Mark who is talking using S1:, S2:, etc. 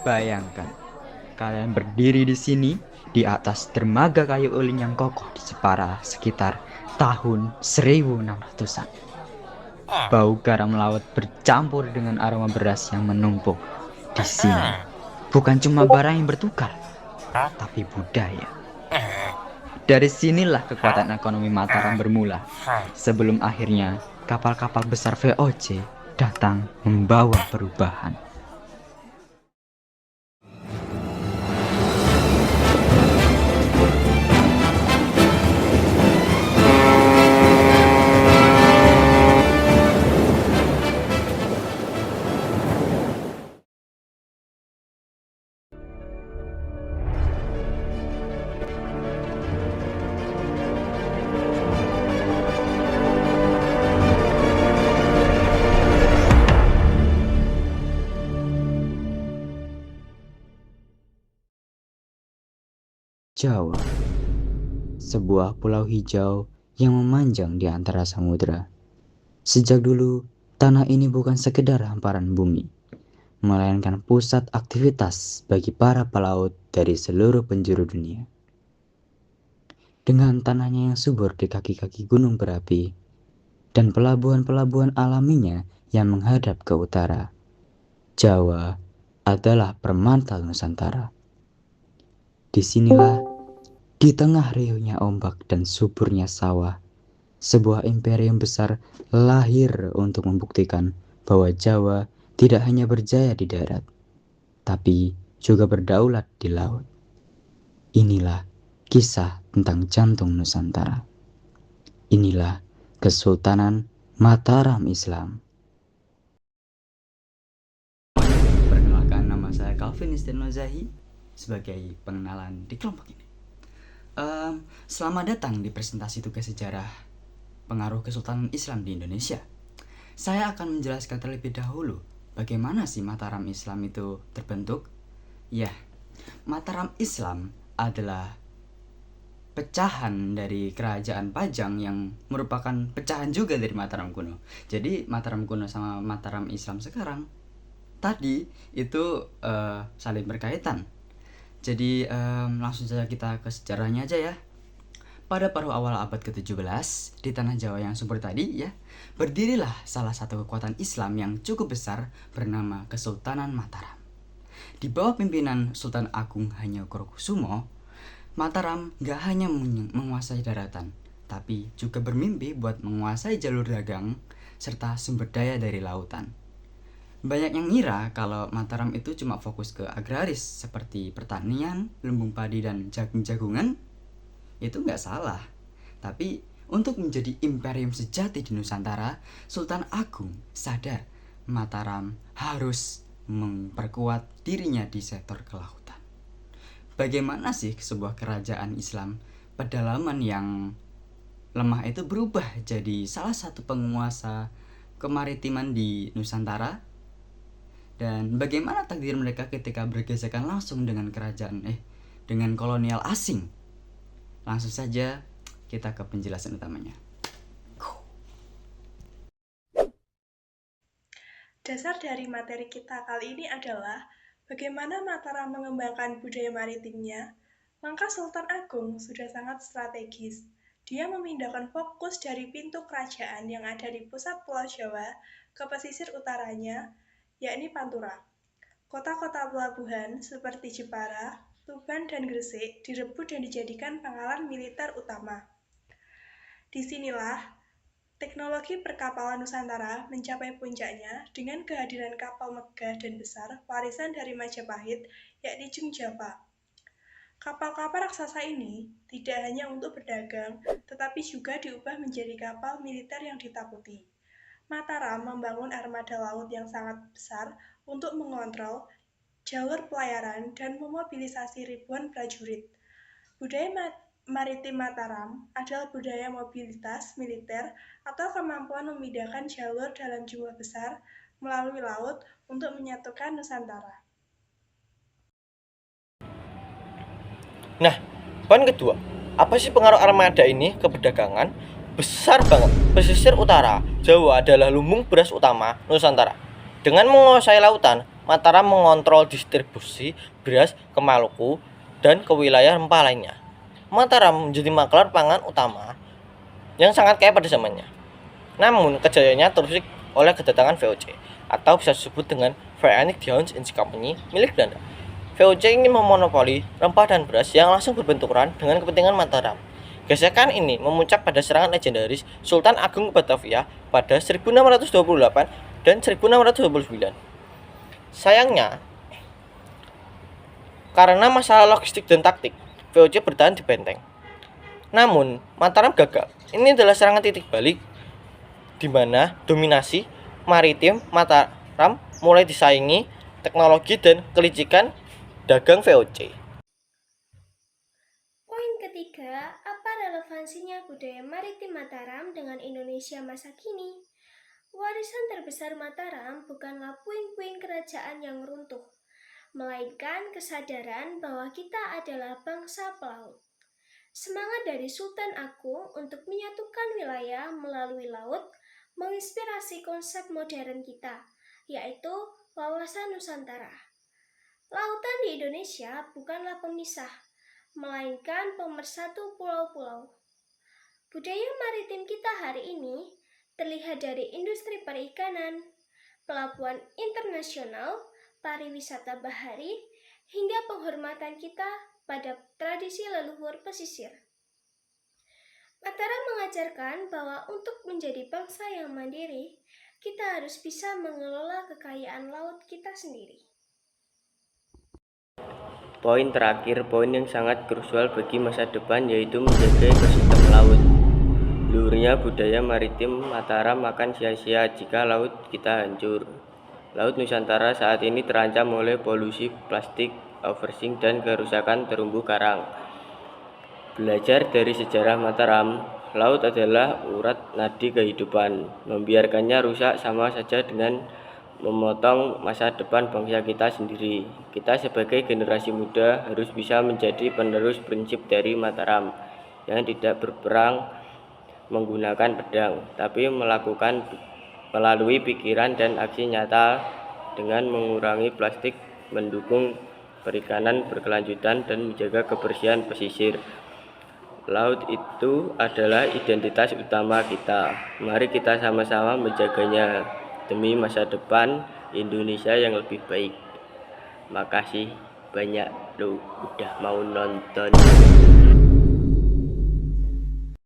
S1: Bayangkan, kalian berdiri di sini di atas dermaga kayu ulin yang kokoh di Jepara sekitar tahun 1600-an. Bau garam laut bercampur dengan aroma beras yang menumpuk. Di sini, bukan cuma barang yang bertukar, tapi budaya. Dari sinilah kekuatan ekonomi Mataram bermula, sebelum akhirnya kapal-kapal besar VOC datang membawa perubahan. Jawa, sebuah pulau hijau yang memanjang di antara samudera. Sejak dulu, tanah ini bukan sekedar hamparan bumi, melainkan pusat aktivitas bagi para pelaut dari seluruh penjuru dunia. Dengan tanahnya yang subur di kaki-kaki gunung berapi, dan pelabuhan-pelabuhan alaminya yang menghadap ke utara, Jawa adalah permantal Nusantara. Disinilah, di tengah riuhnya ombak dan suburnya sawah, sebuah imperium besar lahir untuk membuktikan bahwa Jawa tidak hanya berjaya di darat, tapi juga berdaulat di laut. Inilah kisah tentang jantung Nusantara. Inilah Kesultanan Mataram Islam. Perkenalkan, nama saya Calvin Istienozahi sebagai pengenalan di kelompok ini. Selamat datang di presentasi tugas sejarah pengaruh Kesultanan Islam di Indonesia. Saya akan menjelaskan terlebih dahulu bagaimana sih Mataram Islam itu terbentuk. Ya, Mataram Islam adalah pecahan dari Kerajaan Pajang yang merupakan pecahan juga dari Mataram kuno. Jadi Mataram kuno sama Mataram Islam sekarang tadi itu saling berkaitan. Jadi langsung saja kita ke sejarahnya aja ya. Pada paruh awal abad ke-17 di tanah Jawa yang subur tadi ya, berdirilah salah satu kekuatan Islam yang cukup besar bernama Kesultanan Mataram. Di bawah pimpinan Sultan Agung Hanyokrokusumo, Mataram gak hanya menguasai daratan, tapi juga bermimpi buat menguasai jalur dagang serta sumber daya dari lautan. Banyak yang ngira kalau Mataram itu cuma fokus ke agraris seperti pertanian, lumbung padi, dan jagung-jagungan. Itu nggak salah. Tapi untuk menjadi imperium sejati di Nusantara, Sultan Agung sadar Mataram harus memperkuat dirinya di sektor kelautan. Bagaimana sih sebuah kerajaan Islam pedalaman yang lemah itu berubah jadi salah satu penguasa kemaritiman di Nusantara? Dan bagaimana takdir mereka ketika bergesekan langsung dengan dengan kolonial asing? Langsung saja kita ke penjelasan utamanya.
S2: Dasar dari materi kita kali ini adalah bagaimana Mataram mengembangkan budaya maritimnya. Langkah Sultan Agung sudah sangat strategis. Dia memindahkan fokus dari pintu kerajaan yang ada di pusat Pulau Jawa ke pesisir utaranya, yakni Pantura. Kota-kota pelabuhan seperti Jepara, Tuban, dan Gresik direbut dan dijadikan pangkalan militer utama. Disinilah teknologi perkapalan Nusantara mencapai puncaknya dengan kehadiran kapal megah dan besar warisan dari Majapahit, yakni Jungjapa. Kapal-kapal raksasa ini tidak hanya untuk berdagang, tetapi juga diubah menjadi kapal militer yang ditakuti. Mataram membangun armada laut yang sangat besar untuk mengontrol jalur pelayaran dan memobilisasi ribuan prajurit. Budaya maritim Mataram adalah budaya mobilitas militer atau kemampuan memindahkan jalur dalam jumlah besar melalui laut untuk menyatukan Nusantara.
S3: Nah, poin kedua, apa sih pengaruh armada ini ke perdagangan? Besar banget. Pesisir utara Jawa adalah lumbung beras utama Nusantara. Dengan menguasai lautan, Mataram mengontrol distribusi beras ke Maluku dan ke wilayah rempah lainnya. Mataram menjadi maklar pangan utama yang sangat kaya pada zamannya. Namun, kejayaannya terusik oleh kedatangan VOC atau bisa disebut dengan Verenigd Honds Company milik Belanda. VOC ingin memonopoli rempah dan beras yang langsung berbenturan dengan kepentingan Mataram. Gesekan ini memuncak pada serangan legendaris Sultan Agung Batavia pada 1628 dan 1629. Sayangnya, karena masalah logistik dan taktik, VOC bertahan di benteng. Namun, Mataram gagal. Ini adalah serangan titik balik di mana dominasi maritim Mataram mulai disaingi teknologi dan kelicikan dagang VOC.
S4: Poin ketiga, apa relevansinya budaya maritim Mataram dengan Indonesia masa kini? Warisan terbesar Mataram bukanlah puing-puing kerajaan yang runtuh, melainkan kesadaran bahwa kita adalah bangsa pelaut. Semangat dari Sultan Agung untuk menyatukan wilayah melalui laut menginspirasi konsep modern kita, yaitu wawasan Nusantara. Lautan di Indonesia bukanlah pemisah, melainkan pemersatu pulau-pulau. Budaya maritim kita hari ini terlihat dari industri perikanan, pelabuhan internasional, pariwisata bahari, hingga penghormatan kita pada tradisi leluhur pesisir. Mataram mengajarkan bahwa untuk menjadi bangsa yang mandiri, kita harus bisa mengelola kekayaan laut kita sendiri.
S5: Poin terakhir, poin yang sangat krusial bagi masa depan, yaitu menjaga ekosistem laut. Luhurnya budaya maritim Mataram akan sia-sia jika laut kita hancur. Laut Nusantara saat ini terancam oleh polusi plastik, overfishing, dan kerusakan terumbu karang. Belajar dari sejarah Mataram, laut adalah urat nadi kehidupan. Membiarkannya rusak sama saja dengan memotong masa depan bangsa kita sendiri. Kita sebagai generasi muda harus bisa menjadi penerus prinsip dari Mataram yang tidak berperang menggunakan pedang, tapi melakukan melalui pikiran dan aksi nyata dengan mengurangi plastik, mendukung perikanan berkelanjutan, dan menjaga kebersihan pesisir. Laut itu adalah identitas utama kita. Mari kita sama-sama menjaganya demi masa depan Indonesia yang lebih baik. Makasih banyak lo udah mau nonton.